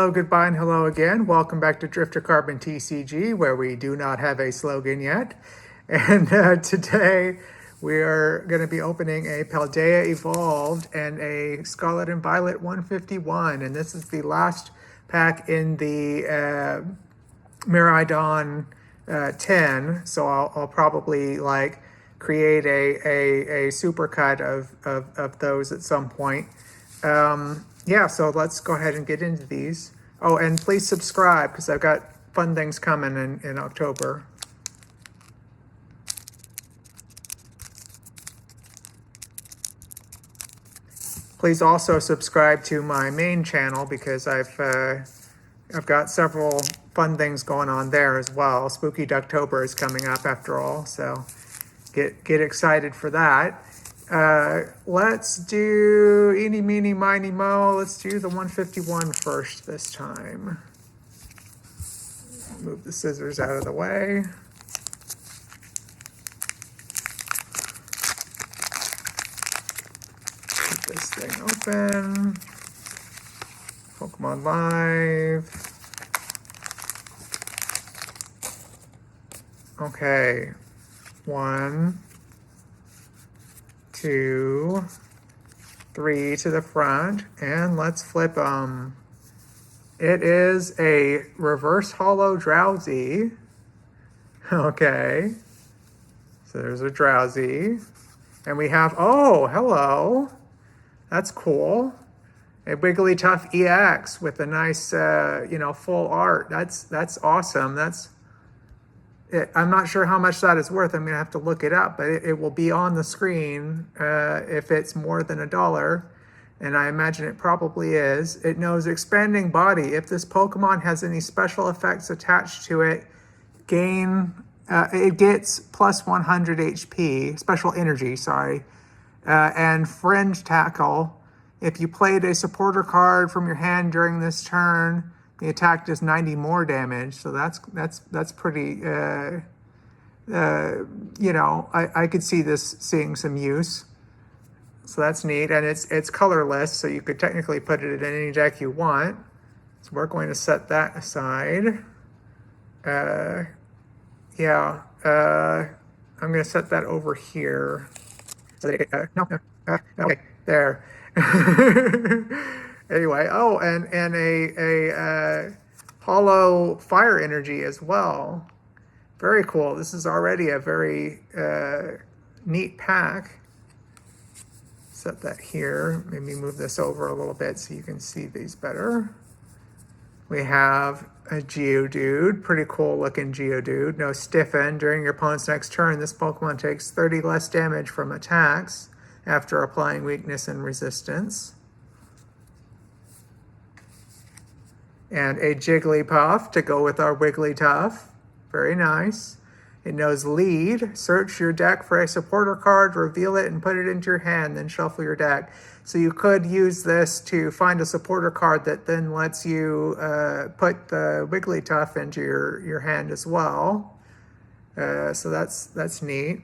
Hello, goodbye, and hello again. Welcome back to Drifter Carbon TCG, where we do not have a slogan yet. And today we are going to be opening a Paldea Evolved and a Scarlet and Violet 151. And this is the last pack in the Mirai 10. So I'll probably like create a supercut of those at some point. Yeah, so let's go ahead and get into these. Oh, and please subscribe because I've got fun things coming in October. Please also subscribe to my main channel because I've got several fun things going on there as well. Spooky Ducktober is coming up after all, so get excited for that. Let's do eeny, meeny, miny, mo. Let's do the 151 first this time. Move the scissors out of the way. Keep this thing open. Pokemon Live. Okay. 1, 2, 3 to the front, and let's flip them. It is a reverse holo Drowsy. Okay, so there's a Drowsy, and we have, oh, hello, that's cool. A Wigglytuff EX with a nice, full art. That's awesome. I'm not sure how much that is worth. I'm going to have to look it up, but it will be on the screen if it's more than $1, and I imagine it probably is. It knows Expanding Body. If this Pokemon has any special effects attached to it, it gets plus 100 HP, special energy, sorry, and Fringe Tackle. If you played a supporter card from your hand during this turn, the attack does 90 more damage, so that's pretty. I could see this seeing some use, so that's neat. And it's colorless, so you could technically put it in any deck you want. So we're going to set that aside. I'm going to set that over here. So okay, there. Anyway, oh, and a hollow fire energy as well. Very cool. This is already a very neat pack. Set that here. Maybe move this over a little bit so you can see these better. We have a Geodude. Pretty cool looking Geodude. No Stiffen. During your opponent's next turn, this Pokemon takes 30 less damage from attacks after applying weakness and resistance. And a Jigglypuff to go with our Wigglytuff. Very nice. It knows Lead. Search your deck for a supporter card, reveal it, and put it into your hand, then shuffle your deck. So you could use this to find a supporter card that then lets you put the Wigglytuff into your hand as well. So that's neat.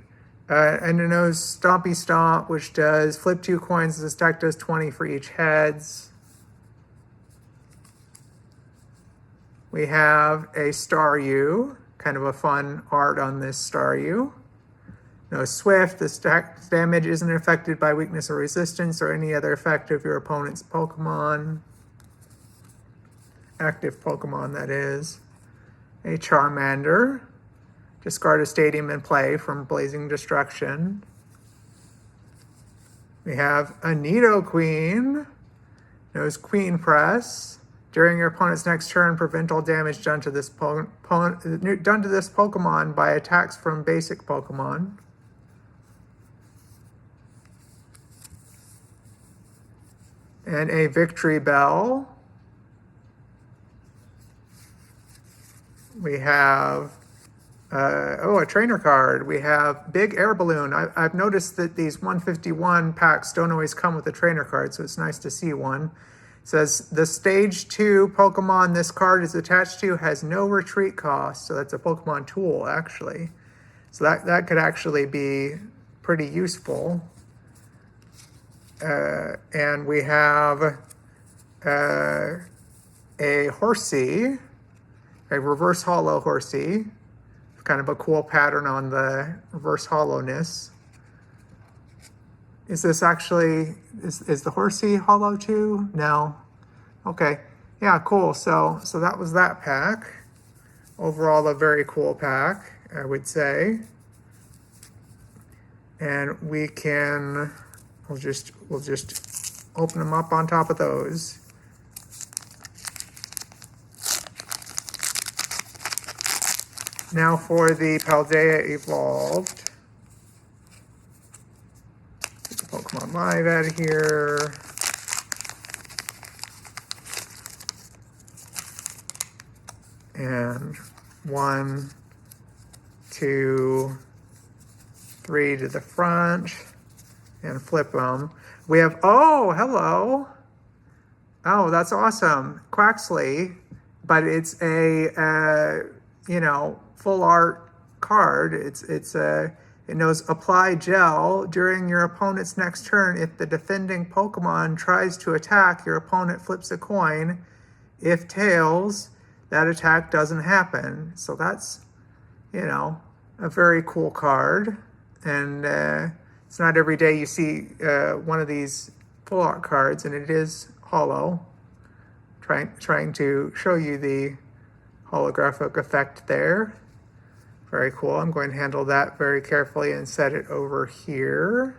And it knows Stompy Stomp, which does flip 2 coins. This deck does 20 for each heads. We have a Staryu, kind of a fun art on this Staryu. No Swift, this deck's damage isn't affected by weakness or resistance or any other effect of your opponent's Pokemon. Active Pokemon, that is. A Charmander. Discard a Stadium and play from Blazing Destruction. We have a Nidoqueen. Knows Queen Press. During your opponent's next turn, prevent all damage done to this Pokemon by attacks from basic Pokemon. And a Victory Bell. We have a trainer card. We have Big Air Balloon. I've noticed that these 151 packs don't always come with a trainer card, so it's nice to see one. It says the stage 2 Pokemon this card is attached to has no retreat cost. So that's a Pokemon tool, actually. So that could actually be pretty useful. And we have a horsey, a reverse hollow horsey. Kind of a cool pattern on the reverse hollowness. Is this actually, is the horsey hollow too? No. Okay. Yeah, cool. So that was that pack. Overall, a very cool pack, I would say. And we'll just open them up on top of those. Now for the Paldea Evolved. Get the Pokemon Live out of here. And 1, 2, 3 to the front. And flip them. We have, oh, hello. Oh, that's awesome. Quaxley. But it's a, full art card. It knows apply gel during your opponent's next turn. If the defending Pokemon tries to attack, your opponent flips a coin. If tails, that attack doesn't happen. So that's, a very cool card. And it's not every day you see one of these full art cards, and it is hollow. Trying to show you the holographic effect there. Very cool. I'm going to handle that very carefully and set it over here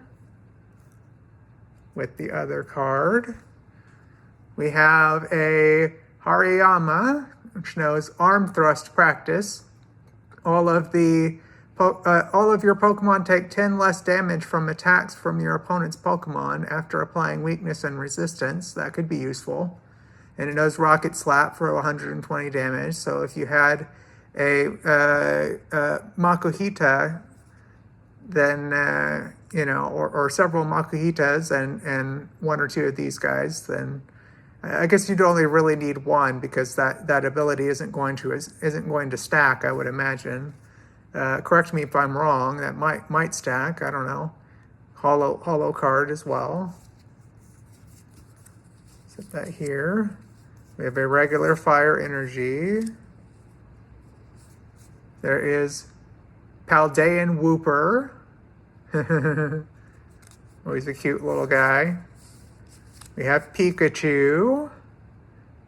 with the other card. We have a Hariyama, which knows arm thrust practice. All of your Pokemon take 10 less damage from attacks from your opponent's Pokemon after applying weakness and resistance. That could be useful. And it knows Rocket Slap for 120 damage. So if you had a Makuhita, then, or several Makuhitas and one or two of these guys, then I guess you'd only really need one, because that ability isn't going to stack, I would imagine. Correct me if I'm wrong. That might stack. I don't know. Hollow card as well. Set that here. We have a regular fire energy. There is Paldean Wooper. Always a cute little guy. We have Pikachu.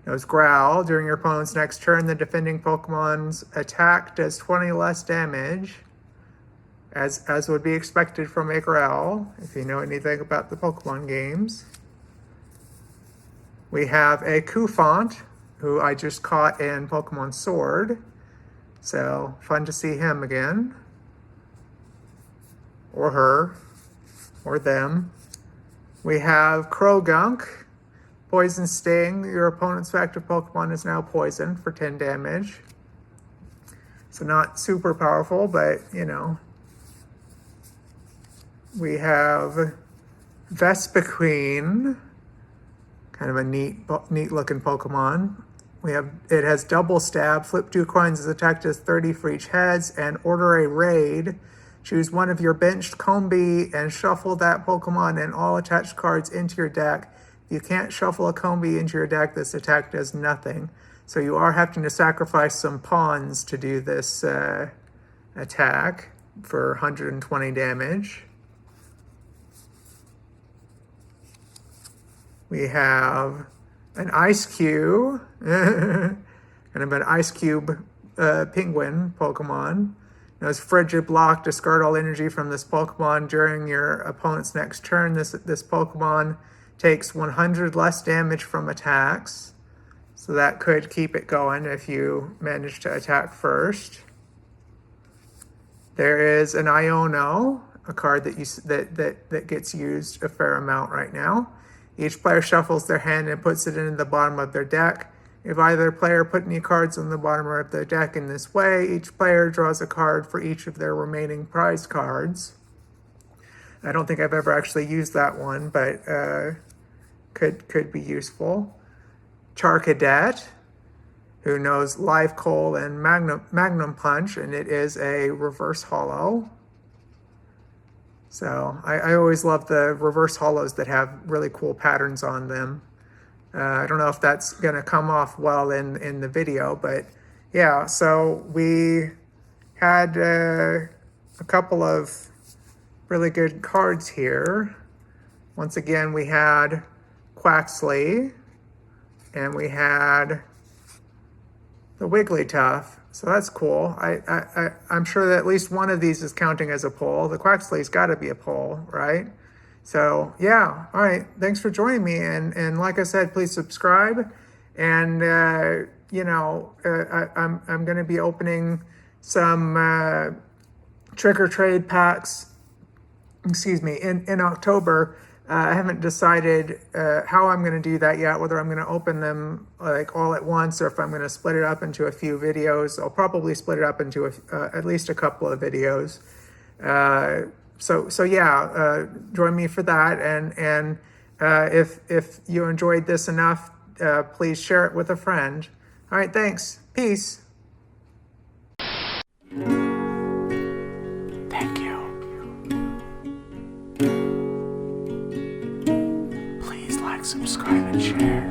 Knows Growl. During your opponent's next turn, the defending Pokemon's attack does 20 less damage, as would be expected from a Growl, if you know anything about the Pokemon games. We have a Kufant, who I just caught in Pokemon Sword. So, fun to see him again. Or her. Or them. We have Krogunk. Poison Sting. Your opponent's active Pokemon is now poisoned for 10 damage. So not super powerful, but, We have Vespiquen. Kind of a neat looking Pokemon. It has double stab. Flip 2 coins as attack does 30 for each heads, and order a raid. Choose one of your benched Combi and shuffle that Pokemon and all attached cards into your deck. If you can't shuffle a Combi into your deck, this attack does nothing. So you are having to sacrifice some pawns to do this attack for 120 damage. We have an Ice Cube, kind of an Ice Cube penguin Pokemon. Knows Frigid Block, discard all energy from this Pokemon during your opponent's next turn. This Pokemon takes 100 less damage from attacks. So that could keep it going if you manage to attack first. There is an Iono, a card that gets used a fair amount right now. Each player shuffles their hand and puts it into the bottom of their deck. If either player put any cards on the bottom of their deck in this way, each player draws a card for each of their remaining prize cards. I don't think I've ever actually used that one, but could be useful. Charcadet, who knows Live Coal and Magnum Punch, and it is a reverse hollow. So I always love the reverse hollows that have really cool patterns on them. I don't know if that's going to come off well in the video, but yeah, so we had a couple of really good cards here. Once again, we had Quaxley, and we had the Wigglytuff. So that's cool. I'm sure that at least one of these is counting as a pull. The Quaxley's got to be a pull, right? So yeah, all right. Thanks for joining me, and like I said, please subscribe. And I'm going to be opening some trick or trade packs. Excuse me, in October. I haven't decided how I'm going to do that yet, whether I'm going to open them like all at once or if I'm going to split it up into a few videos. I'll probably split it up into at least a couple of videos. So yeah, join me for that. And if you enjoyed this enough, please share it with a friend. All right, thanks. Peace. Thank you. Please like, subscribe, and share.